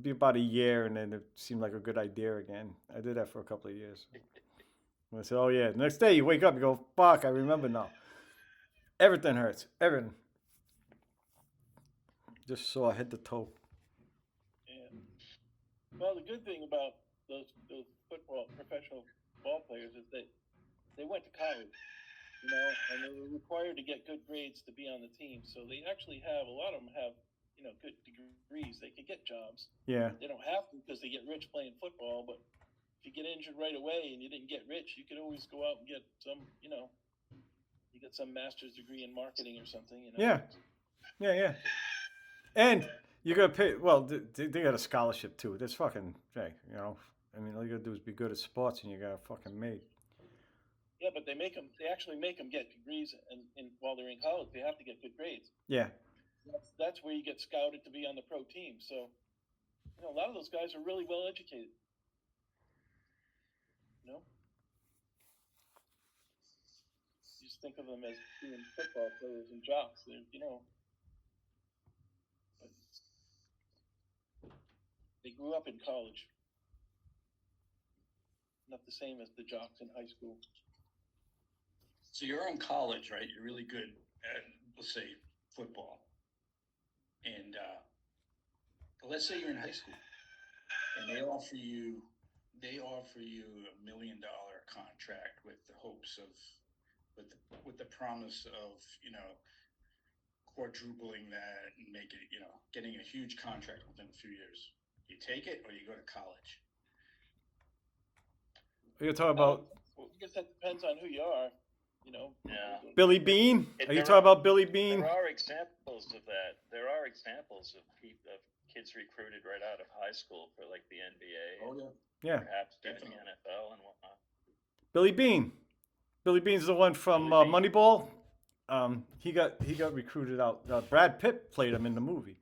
be about a year, and then it seemed like a good idea again. I did that for a couple of years. And I said, "Oh yeah." The next day you wake up, you go, "Fuck, I remember now." Everything hurts. Everything. Just sore head to toe. Yeah. Well, the good thing about those professional ball players is that they went to college, and they were required to get good grades to be on the team. So they actually have a lot of them have good degrees. They can get jobs. Yeah. They don't have to because they get rich playing football. But if you get injured right away and you didn't get rich, you could always go out and get some. You get some master's degree in marketing or something. Yeah. Yeah. And you gotta pay. Well, they got a scholarship too. That's fucking. Hey, I mean, all you gotta do is be good at sports, and you got fucking made. Yeah, but they actually make them get degrees, and while they're in college, they have to get good grades. Yeah. That's where you get scouted to be on the pro team. So, a lot of those guys are really well educated. You just think of them as being football players and jocks. They're, but they grew up in college. Not the same as the jocks in high school. So you're in college, right? You're really good at, let's say, football. And let's say you're in high school, and they offer you $1 million contract with the hopes of, with the promise of, quadrupling that and getting a huge contract within a few years. You take it or you go to college. You're talking about I guess that depends on who you are. Yeah. Billy Bean? Are you There talking about Billy Bean? There are examples of that. There are examples of kids recruited right out of high school for like the NBA, and Yeah. perhaps even the NFL and whatnot. Billy Bean. Billy Bean's the one from Billy Bean. Moneyball. He got recruited out. Brad Pitt played him in the movie.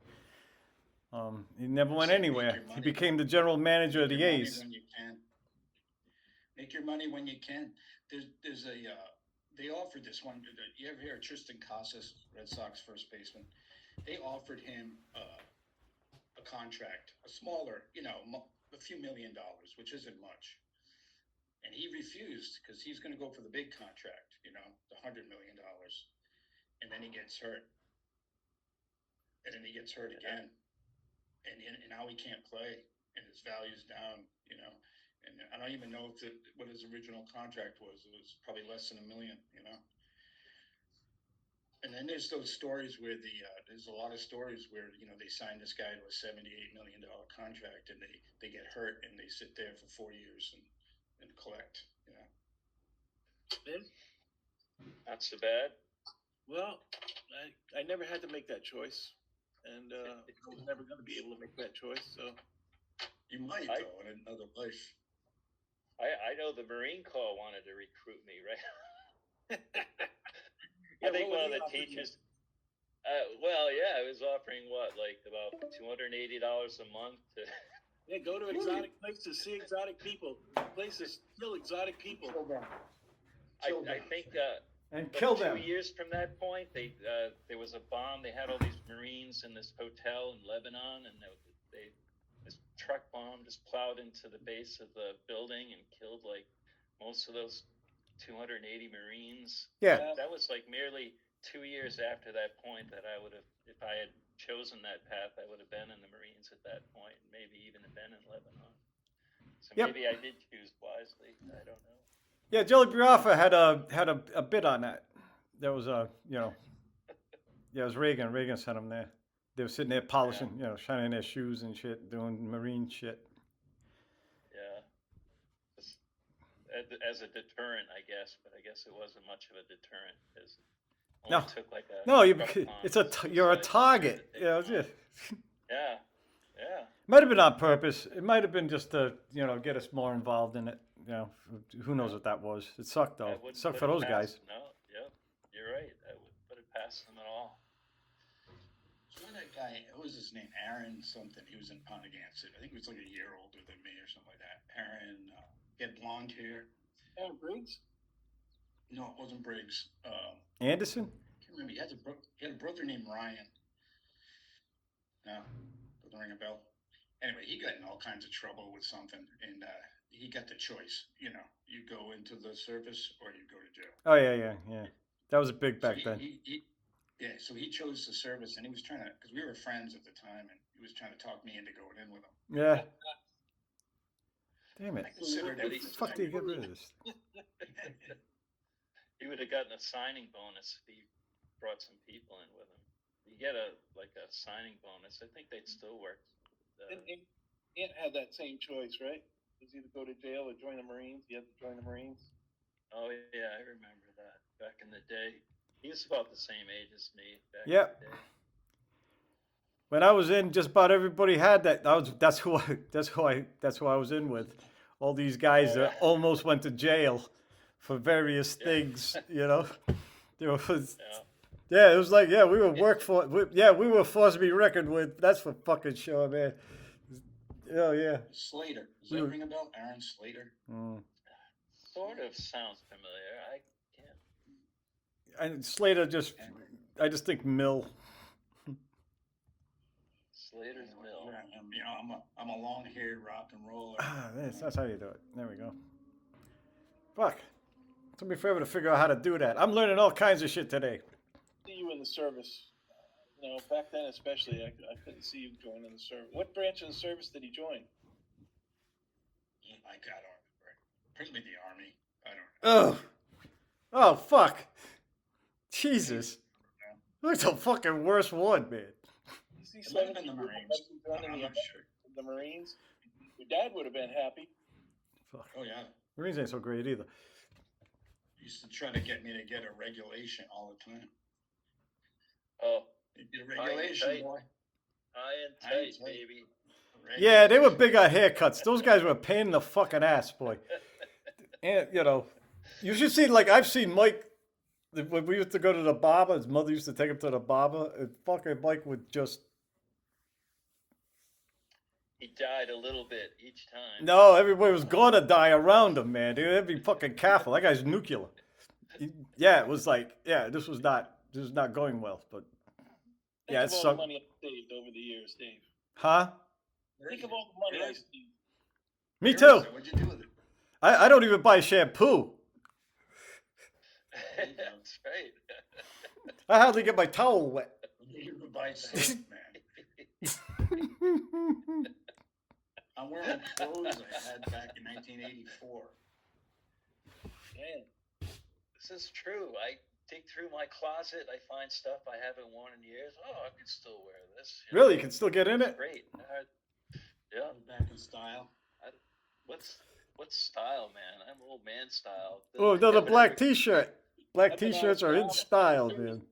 He never went So anywhere. make your He money. became the general manager of Make the your money A's. when you can. Make your money when you can. There's a they offered this one. You ever hear of Tristan Casas, Red Sox first baseman? They offered him a contract, a smaller, a few $1 million, which isn't much. and he refused because he's going to go for the big contract, you know, the $100 million, and then he gets hurt, and then he gets hurt again, and now he can't play, and his value's down, you know, and I don't even know what his original contract was. It was probably less than $1 million, you know. And then there's those stories where there's a lot of stories where, you know, they sign this guy to a $78 million contract and they get hurt and they sit there for 4 years and collect, you know. Ben? Not so bad. Well, I never had to make that choice, and I was never going to be able to make that choice. So You might, though, in another life. I know the Marine Corps wanted to recruit me, right? Yeah, I think what one of was the he offering you? teachers. Well, yeah, I was offering what, like about $280 a month to. Yeah, go to exotic places, see exotic people. Places kill exotic people. Kill them. I think And like kill 2 them. years from that point, there was a bomb. They had all these Marines in this hotel in Lebanon, and this truck bomb just plowed into the base of the building and killed like most of those 280 Marines. Yeah. That was like merely 2 years after that point that I would have, if I had chosen that path, I would have been in the Marines at that point, maybe even been in Lebanon. So Yep. maybe I did choose wisely. I don't know. Yeah, Jelly Biafra had a bit on that. There was yeah, it was Reagan. Reagan sent them there. They were sitting there polishing, you know, shining their shoes and shit, doing Marine shit. Yeah. Just as a deterrent, I guess, but I guess it wasn't much of a deterrent because it only took like a. No, truck bomb you're a to target. take You know, them out. Yeah. might have been on purpose. It might have been just to, you know, get us more involved in it. You know, who knows what that was? It sucked I though. wouldn't It sucked put for it those past guys. them. No, yeah, you're right. I wouldn't put it past them at all. So that guy, what was his name? Aaron something. He was in Pontiac. I think he was like a year older than me or something like that. Aaron, he had blonde hair. Aaron Briggs? No, it wasn't Briggs. Anderson? I can't remember. He had a brother named Ryan. No, doesn't ring a bell. Anyway, he got in all kinds of trouble with something, and he got the choice. You know, you go into the service or you go to jail. Oh yeah. That was big back so then. Yeah, so he chose the service, and he was trying to, because we were friends at the time, and he was trying to talk me into going in with him. Yeah. Damn it. I considered What it. the fuck do you get rid of this? He would have gotten a signing bonus if he brought some people in with him. You get a signing bonus. I think they'd still work. Ant had that same choice, right? It was either go to jail or join the Marines. You had to join the Marines. Oh yeah, I remember that back in the day. He was about the same age as me back Yep. in the day. When I was in, just about everybody had that. That's who I was in with. All these guys that almost went to jail for various things, you know. There was, it was like, we were we were forced to be reckoned with. That's for fucking sure, man. Oh yeah. Slater. Does that ring a bell? Aaron Slater. Sort of sounds familiar. I can't. And Slater I just think Mill. Slater's Mill. You know, I'm a long-haired rock and roller. That's how you do it. There we go. Fuck. It took me forever to figure out how to do that. I'm learning all kinds of shit today. See you in the service. You know, back then especially, I couldn't see you joining the service. What branch of the service did he join? I don't remember. Probably the Army. I don't know. Oh, fuck. Jesus. That's the fucking worst one, man. You see It might have been the people Marines. joining I'm the not sure. The Marines. Your dad would have been happy. Fuck. Oh, yeah. Marines ain't so great either. He used to try to get me to get a regulation all the time. Oh, Get a regulation, tight. boy. high and High and tight, tight. baby. Yeah, they were big on haircuts. Those guys were a pain in the fucking ass, boy. And, you know, you should see, like, I've seen Mike, when we used to go to the barber, his mother used to take him to the barber, and fucking Mike would just, He died a little bit each time. no, everybody was going to die around him, man. They'd be fucking careful. That guy's nuclear. Yeah, it was like, this was not going well, but, yeah, Think it's of all so, the money I saved over the years, Dave. huh? Where Think is of it? all the money Where I is it? saved. Me Where too. is it? What'd you do with it? I don't even buy shampoo. That's right. I hardly get my towel wet. You could buy soap, man. I'm wearing clothes I had back in 1984. Man, This is true. I dig through my closet. I find stuff I haven't worn in years. Oh, I can still wear this. Really, you can still get in It's it? great. Yeah. Back in style. What's style, man? I'm old man style. Oh, another Kevin black ever- T-shirt. Black I've been T-shirts out are of in style. style, man.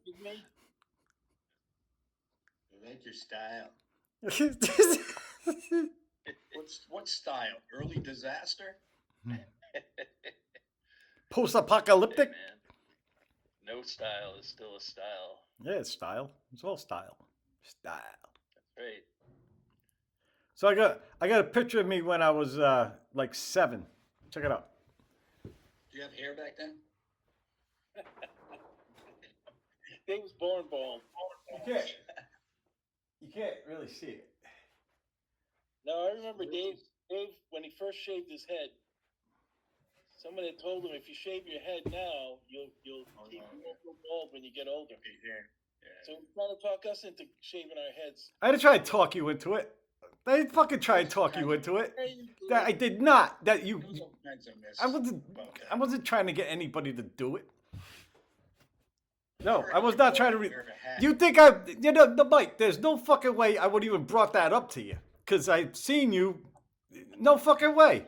I like your style. What style? Early disaster? Post-apocalyptic. Hey, man. No style is still a style. Yeah, it's style. It's all style. Style. That's right. So I got a picture of me when I was like 7. Check it out. Did you have hair back then? Dave was born bald. You can't really see it. No, I remember Dave when he first shaved his head. Someone had told him if you shave your head now, you'll keep bald when you get older. Yeah. So he's trying to talk us into shaving our heads. I didn't try to talk you into it. I didn't fucking try to talk you into it. That I did not. That you. There's all kinds of myths I wasn't. about that. I wasn't trying to get anybody to do it. No, I was not trying to. Wear a hat. You think I? You know, the Mike. There's no fucking way I would even brought that up to you because I've seen you. No fucking way.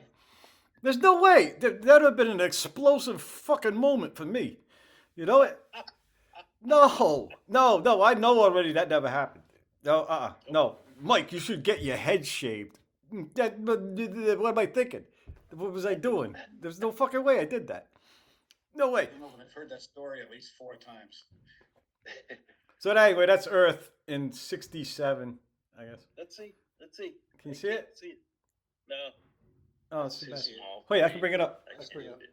There's no way. That would have been an explosive fucking moment for me. You know it? No. I know already that never happened. No, no. Mike, you should get your head shaved. What am I thinking? What was I doing? There's no fucking way I did that. No way. You know, I've heard that story at least 4 times. So anyway, that's Earth in '67, I guess. Let's see. Can you I see can't it? See it. No. Oh, it's too Too bad. small. Wait, I can bring it up. I Let's can't bring it do up. it.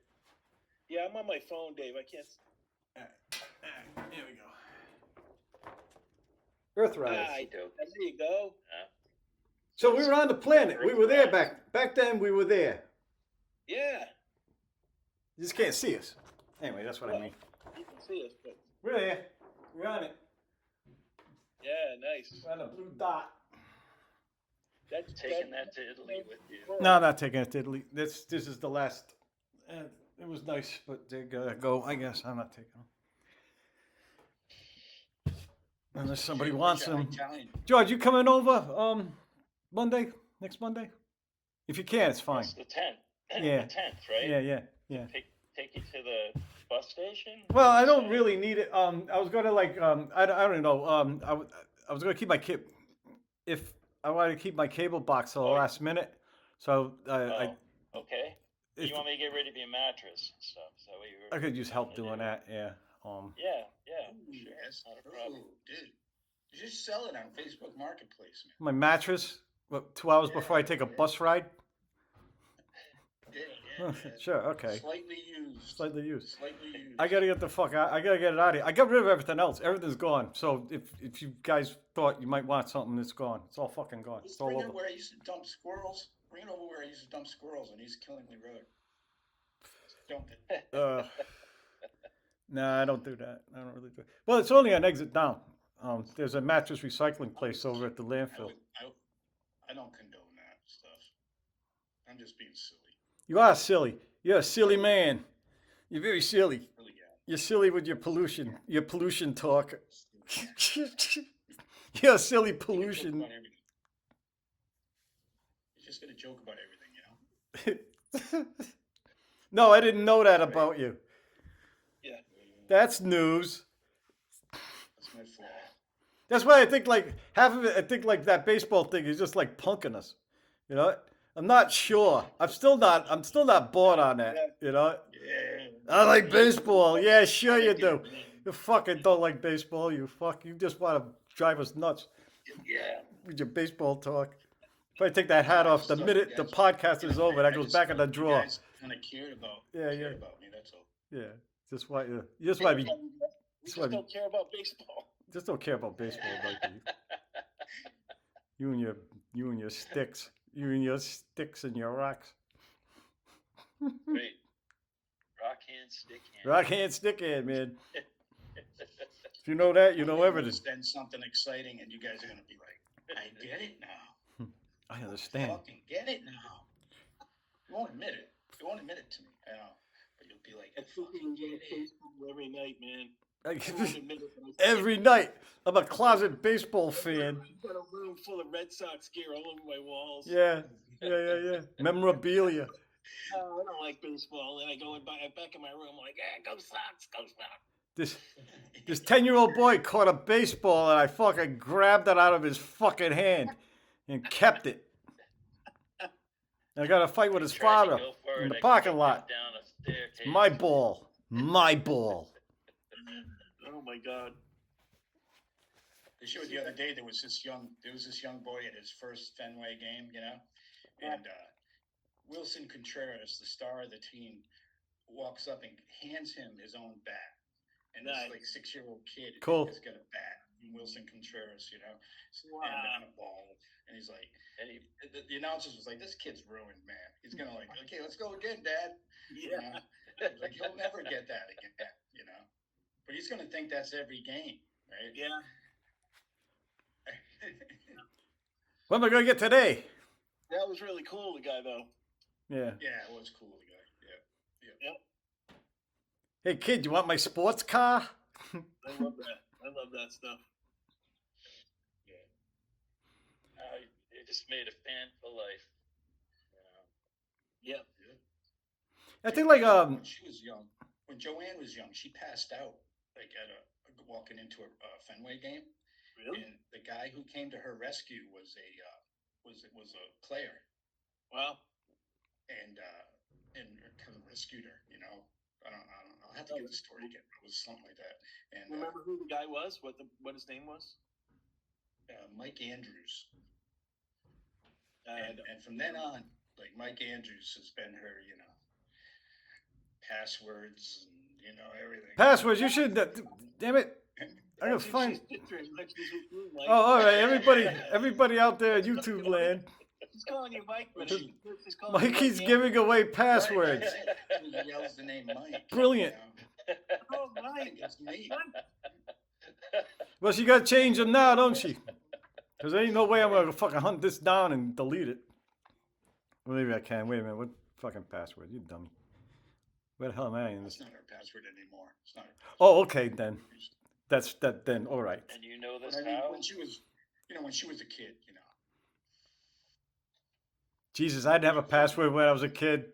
Yeah, I'm on my phone, Dave. I can't. Here we go. Earthrise. Ah, Okey-doke. there you go. So we were on the planet. We were there back then. We were there. Yeah. You just can't see us. Anyway, that's what I mean. You can see us, but We're there. We're on it. yeah, nice. We're on a blue dot. That's Taking that to Italy with you. No, I'm not taking it to Italy. This is the last. It was nice, but they gotta go. I guess I'm not taking them unless somebody wants them. Italian. George, you coming over Monday? Next Monday? If you can, it's fine. It's the 10th. Yeah. The 10th, right? Yeah. Take you to the bus station? Well, I don't really need it. I was gonna I don't know. I was gonna keep my if I wanted to keep my cable box till the Oh. last minute. So Oh, okay. if, You want me to get rid of your mattress and stuff? Is that what you were I could use help gonna doing do? that. Yeah. Yeah, Ooh, sure. yes, Not a problem. dude. You just sell it on Facebook Marketplace, man. My mattress. What, 2 hours before I take a bus ride? Yeah. Sure. Okay. Slightly used. Slightly used. Slightly used. I gotta get the fuck out. I gotta get it out of here. I got rid of everything else. Everything's gone. So if you guys thought you might want something, it's gone. It's all fucking gone. It's Just all bring it over. where I used to dump squirrels. Bring it over where I used to dump squirrels on East Killingly Road. Just dump it. Nah, I don't do that. I don't really do it. Well, it's only on exit down. There's a mattress recycling place over at the landfill. I don't condone that stuff. I'm just being silly. You are silly. You're a silly man. You're very silly. Really, yeah. You're silly with your pollution talk. You're a silly pollution. You're just gonna joke about everything, you know? No, I didn't know that about you. Yeah. That's news. That's my fault. That's why I think like half of it. I think like that baseball thing is just like punking us. You know, I'm not sure. I'm still not bought on that. You know, Yeah. I like baseball. Yeah, sure you do. You fucking don't like baseball. You just want to drive us nuts Yeah. with your baseball talk. If I take that hat off the minute the podcast is over, that goes back in the drawer. You guys kind of cared about me. That's all. Yeah, just why you just want to be. We just don't care about baseball. Just don't care about baseball like you and your sticks. You and your sticks and your rocks. Great. Rock hand, stick hand. Rock hand, stick hand, man. If you know that, you know everything. Then something exciting, and you guys are gonna be like, "I get it now. I I understand. fucking get it now." You won't admit it. You won't admit it to me. I know, but you'll be like, "I fucking get it." Baseball every night, man. Every night. I'm a closet baseball fan. I've got a room full of Red Sox gear all over my walls. Yeah. Memorabilia. Oh, I don't like baseball. And I go back in my room like, yeah, go Sox, go Sox. This 10-year-old boy caught a baseball and I fucking grabbed it out of his fucking hand and kept it. And I got a fight with his Tried to father go for in it, the I parking kicked lot. it down a staircase. My ball. My ball. Oh my God. They showed the other day there was this young boy at his first Fenway game, and Wilson Contreras, the star of the team, walks up and hands him his own bat, and Nice. this like 6-year-old kid Cool. has got a bat from Wilson Contreras, Wow. and a ball, and he's like, the announcers was like, "This kid's ruined, man. He's gonna like, okay, let's go again, Dad." Yeah. Like he'll never get that again, but he's gonna think that's every game, right? Yeah. What am I going to get today? That was really cool, the guy, though. Yeah. Yeah, it was cool, the guy. Yeah. Hey, kid, you want my sports car? I love that. I love that stuff. It just made a fan for life. Yep. I think like When she was young, when Joanne was young, she passed out like at walking into a Fenway game, Really? and the guy who came to her rescue was a player, Wow. and kind of rescued her. I don't know. I'll have to get the story again. It was something like that. And Remember who the guy was? What his name was? Mike Andrews, And and from then on, like Mike Andrews has been her, passwords and everything. passwords. You should. Damn it. I gotta find. She's like, Oh, all right. Everybody out there in YouTube land. She's calling you Mike, but she's calling Mikey's you giving away Right, passwords. He yells the name Mike. Brilliant. Oh, I Mike. think it's me. Well, she got to change them now, don't she? Because there ain't no way I'm going to fucking hunt this down and delete it. Well, maybe I can. Wait a minute. What fucking password? You dummy. Where the hell am I in It's this? not her password anymore. It's not her password. Oh, okay, then. That's that then. All right. And you know this But I mean, how? when she was a kid, Jesus, I'd have a password when I was a kid.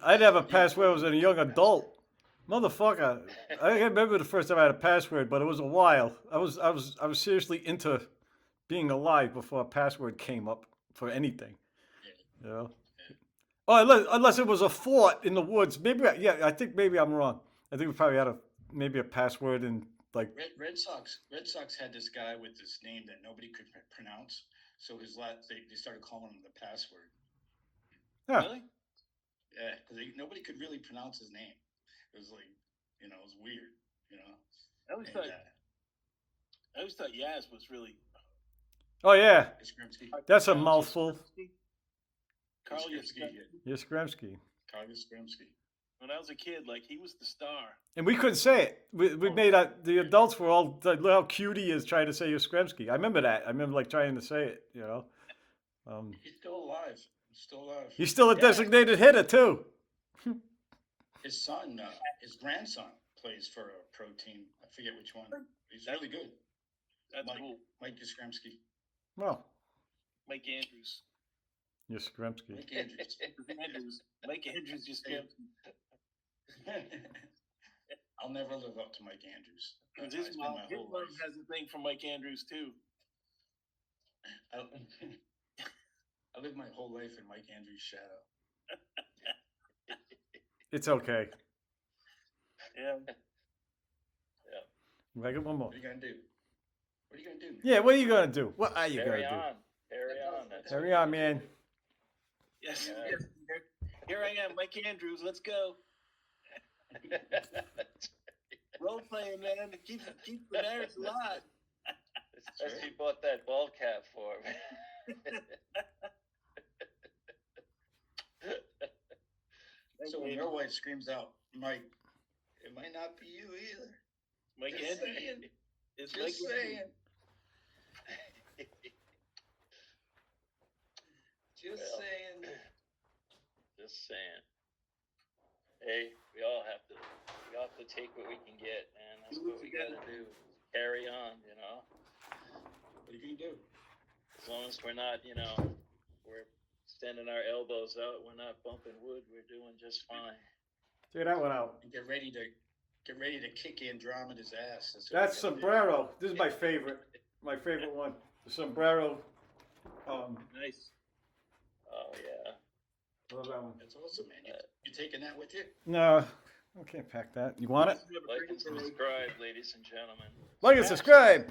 I'd have a password when I was a young adult. Motherfucker. I can't remember the first time I had a password, but it was a while. I was seriously into being alive before a password came up for anything. You know? Oh, unless it was a fort in the woods. Maybe I think maybe I'm wrong. I think we probably had maybe a password in like Red Sox had this guy with this name that nobody could pronounce. So they started calling him the password. Huh. Really? Yeah, because nobody could really pronounce his name. It was like, it was weird, I always thought Yaz was really. Oh yeah. Yastrzemski. That's a mouthful. Carl Yastrzemski, Yastrzemski. Yastrzemski. Carl Yastrzemski. When I was a kid, like he was the star. And we couldn't say it. We made the adults were all like, look how cute he is trying to say Yastrzemski. I remember that. I remember like trying to say it, He's still alive. He's still a designated hitter too. His son, his grandson, plays for a pro team. I forget which one. He's really good. That's Mike. cool. Mike Yastrzemski. Well, Mike Andrews. Yastrzemski. Mike Andrews. Mike Andrews Yastrzemski. I'll never live up to Mike Andrews. His It's been mom my whole life. has a thing for Mike Andrews too. I lived my whole life in Mike Andrews' shadow. It's okay. Yeah. I got one more. What are you gonna do? Yeah, what are you gonna do? What are you Carry gonna on. Carry on. do? That's Carry on, man. Yes. Yeah. Yes. Here I am, Mike Andrews. Let's go. Role playing, man. Keep the marriage alive. That's what he bought that ball cap for. So when your wife screams out, Mike, it might not be you either. Mike Just Anthony. saying. It's Just Mike saying. Anthony. Just Well. saying. Just saying. Hey, we all have to take what we can get, man. That's what we gotta do. Carry on, you know. What are you gonna do? As long as we're not, we're extending our elbows out, we're not bumping wood, we're doing just fine. Check that one out. And get ready to kick Andromeda's ass. That's what That's we gotta do. sombrero. This is my favorite. My favorite one. The sombrero. Nice. Oh yeah. Love that one. That's awesome, man. You taking that with you? No, I can't pack that. You want it? Like and subscribe, ladies and gentlemen. Like and subscribe.